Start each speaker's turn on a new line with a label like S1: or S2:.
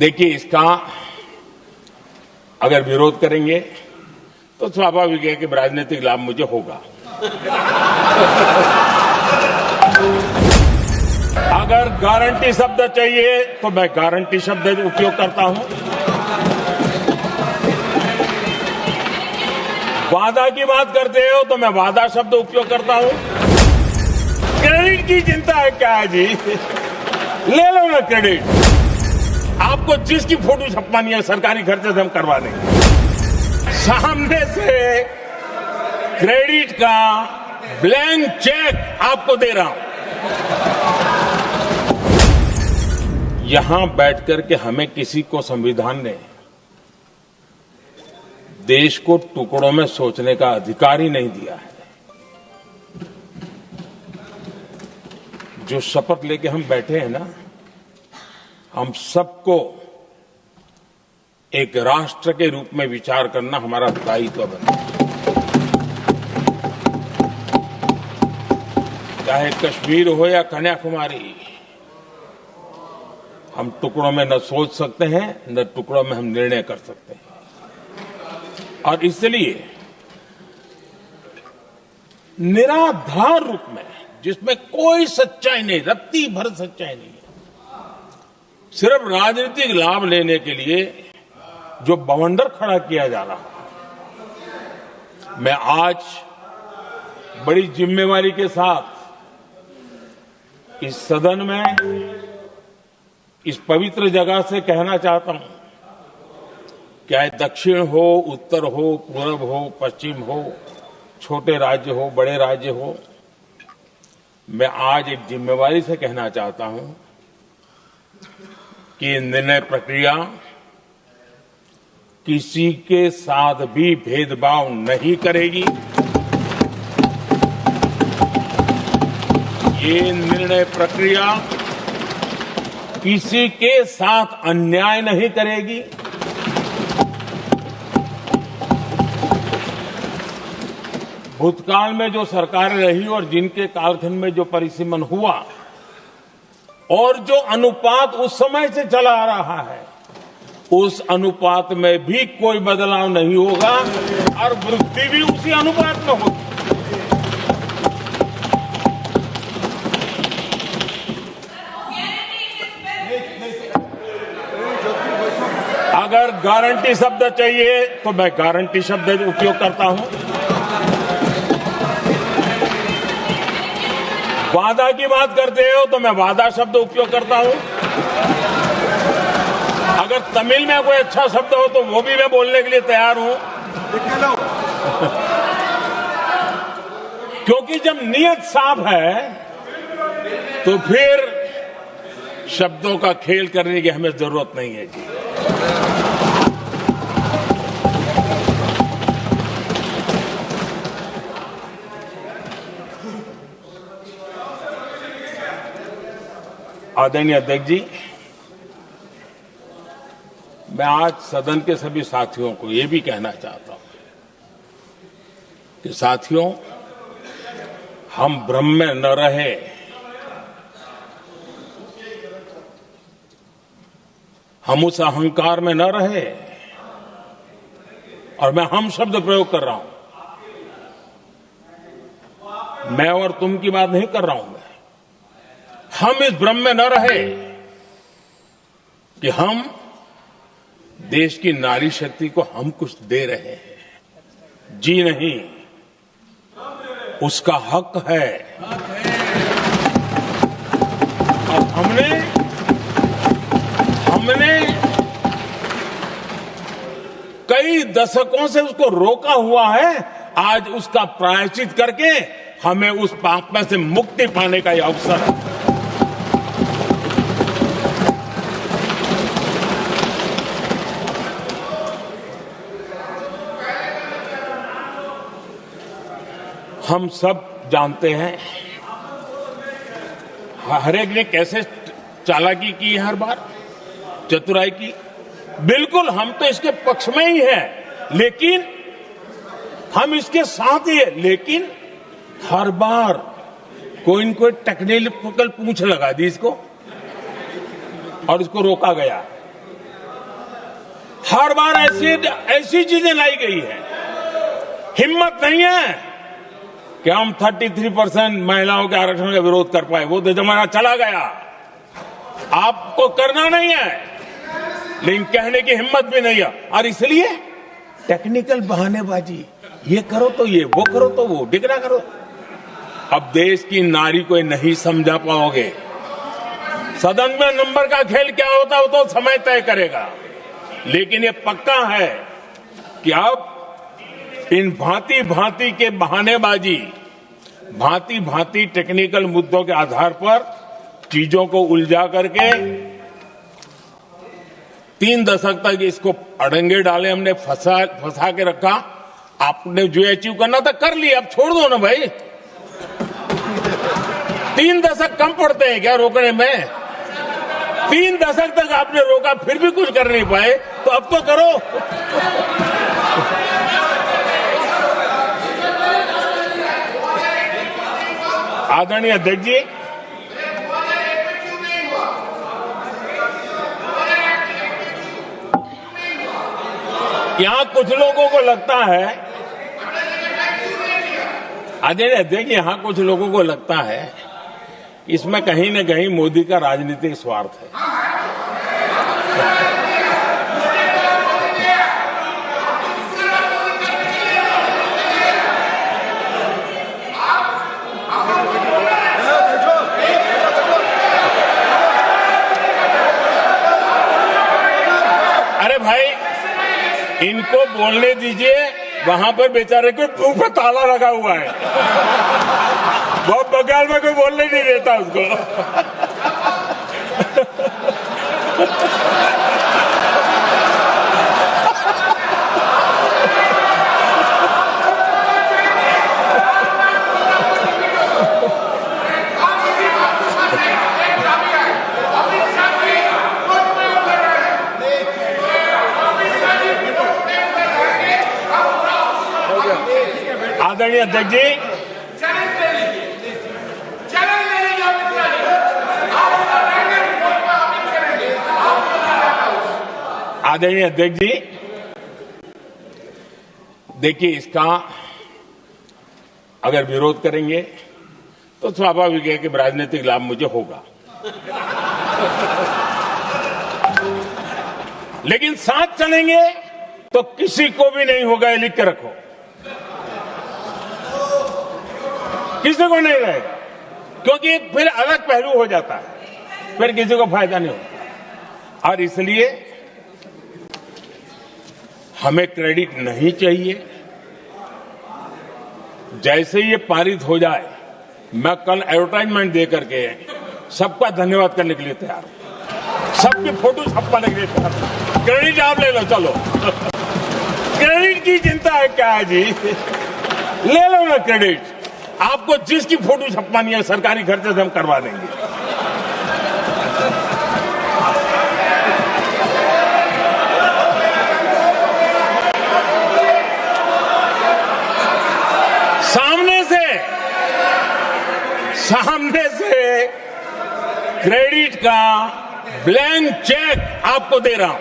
S1: देखिए, इसका अगर विरोध करेंगे तो स्वाभाविक है कि राजनीतिक लाभ मुझे होगा। अगर गारंटी शब्द चाहिए तो मैं गारंटी शब्द उपयोग करता हूं। वादा की बात करते हो तो मैं वादा शब्द उपयोग करता हूं। क्रेडिट की चिंता है क्या है जी? ले लो ना क्रेडिट। आपको जिसकी फोटो छपवानी है सरकारी खर्चे से हम करवा देंगे। सामने से क्रेडिट का ब्लैंक चेक आपको दे रहा हूं। यहां बैठकर के हमें किसी को संविधान ने देश को टुकड़ों में सोचने का अधिकार ही नहीं दिया है। जो शपथ लेके हम बैठे हैं ना, हम सबको एक राष्ट्र के रूप में विचार करना हमारा दायित्व बनता है। चाहे कश्मीर हो या कन्याकुमारी, हम टुकड़ों में न सोच सकते हैं, न टुकड़ों में हम निर्णय कर सकते हैं। और इसलिए निराधार रूप में, जिसमें कोई सच्चाई नहीं, रत्ती भर सच्चाई नहीं है, सिर्फ राजनीतिक लाभ लेने के लिए जो बवंडर खड़ा किया जा रहा है, मैं आज बड़ी जिम्मेवारी के साथ इस सदन में, इस पवित्र जगह से कहना चाहता हूं, चाहे दक्षिण हो, उत्तर हो, पूर्व हो, पश्चिम हो, छोटे राज्य हो, बड़े राज्य हो, मैं आज एक जिम्मेवारी से कहना चाहता हूं कि निर्णय प्रक्रिया किसी के साथ भी भेदभाव नहीं करेगी। ये निर्णय प्रक्रिया किसी के साथ अन्याय नहीं करेगी। भूतकाल में जो सरकारें रही और जिनके कालखंड में जो परिसीमन हुआ और जो अनुपात उस समय से चला आ रहा है, उस अनुपात में भी कोई बदलाव नहीं होगा और वृद्धि भी उसी अनुपात में होगी। अगर गारंटी शब्द चाहिए तो मैं गारंटी शब्द उपयोग करता हूं। वादा की बात करते हो तो मैं वादा शब्द उपयोग करता हूं। अगर तमिल में कोई अच्छा शब्द हो तो वो भी मैं बोलने के लिए तैयार हूं। क्योंकि जब नियत साफ है तो फिर शब्दों का खेल करने की हमें जरूरत नहीं है जी। आदरणीय अध्यक्ष जी, मैं आज सदन के सभी साथियों को ये भी कहना चाहता हूं कि साथियों, हम भ्रम में न रहे। हम उस अहंकार में न रहे। और मैं हम शब्द प्रयोग कर रहा हूं। मैं और तुम की बात नहीं कर रहा हूं। हम इस भ्रम में न रहे कि हम देश की नारी शक्ति को हम कुछ दे रहे हैं। जी नहीं, उसका हक है। और हमने कई दशकों से उसको रोका हुआ है। आज उसका प्रायश्चित करके हमें उस पाप में से मुक्ति पाने का यह अवसर है। हम सब जानते हैं हर एक ने कैसे चालाकी की है, हर बार चतुराई की। बिल्कुल, हम तो इसके पक्ष में ही हैं, लेकिन हम इसके साथ ही हैं। लेकिन हर बार कोई न कोई टेक्निकल पूंछ लगा दी इसको और इसको रोका गया। हर बार ऐसी चीजें लाई गई है। हिम्मत नहीं है कि हम 33% महिलाओं के आरक्षण का विरोध कर पाए। वो तो जमाना चला गया, आपको करना नहीं है, लेकिन कहने की हिम्मत भी नहीं है। और इसलिए टेक्निकल बहानेबाजी, ये करो तो ये, वो करो तो वो, डिगरा करो। अब देश की नारी को नहीं समझा पाओगे। सदन में नंबर का खेल क्या होता है वो तो समय तय करेगा, लेकिन ये पक्का है कि अब इन भांति भांति के बहानेबाजी, भांति भांति टेक्निकल मुद्दों के आधार पर चीजों को उलझा करके 3 दशक तक इसको अड़ंगे डाले हमने, फंसा के रखा। आपने जो अचीव करना था कर लिया, अब छोड़ दो ना भाई। 3 दशक कम पड़ते हैं क्या रोकने में? 3 दशक तक आपने रोका, फिर भी कुछ कर नहीं पाए, तो अब तो करो। आदरणीय अध्यक्ष जी, यहां कुछ लोगों को लगता है, आदरणीय अध्यक्ष जी, यहां कुछ लोगों को लगता है इसमें कहीं न कहीं मोदी का राजनीतिक स्वार्थ है। अरे भाई, इनको बोलने दीजिए। वहां पर बेचारे को मुंह पे ताला लगा हुआ है, बहुत बगल में कोई बोलने नहीं देता उसको। आदरणीय अध्यक्ष जी, आदरणीय अध्यक्ष जी, देखिए, इसका अगर विरोध करेंगे तो स्वाभाविक है कि राजनीतिक लाभ मुझे होगा, लेकिन साथ चलेंगे तो किसी को भी नहीं होगा, ये लिख के रखो। किसी को नहीं रहेगा, क्योंकि फिर अलग पहलू हो जाता है, फिर किसी को फायदा नहीं होता। और इसलिए हमें क्रेडिट नहीं चाहिए। जैसे ये पारित हो जाए, मैं कल एडवर्टाइजमेंट दे करके सबका धन्यवाद करने के लिए तैयार हूं, सबकी फोटो छपवाने के लिए तैयार हूं। क्रेडिट आप ले लो, चलो। क्रेडिट की चिंता है क्या है जी? ले लो ना क्रेडिट। आपको जिसकी फोटो छपवानी है सरकारी खर्चे से हम करवा देंगे। सामने से क्रेडिट का ब्लैंक चेक आपको दे रहा हूं।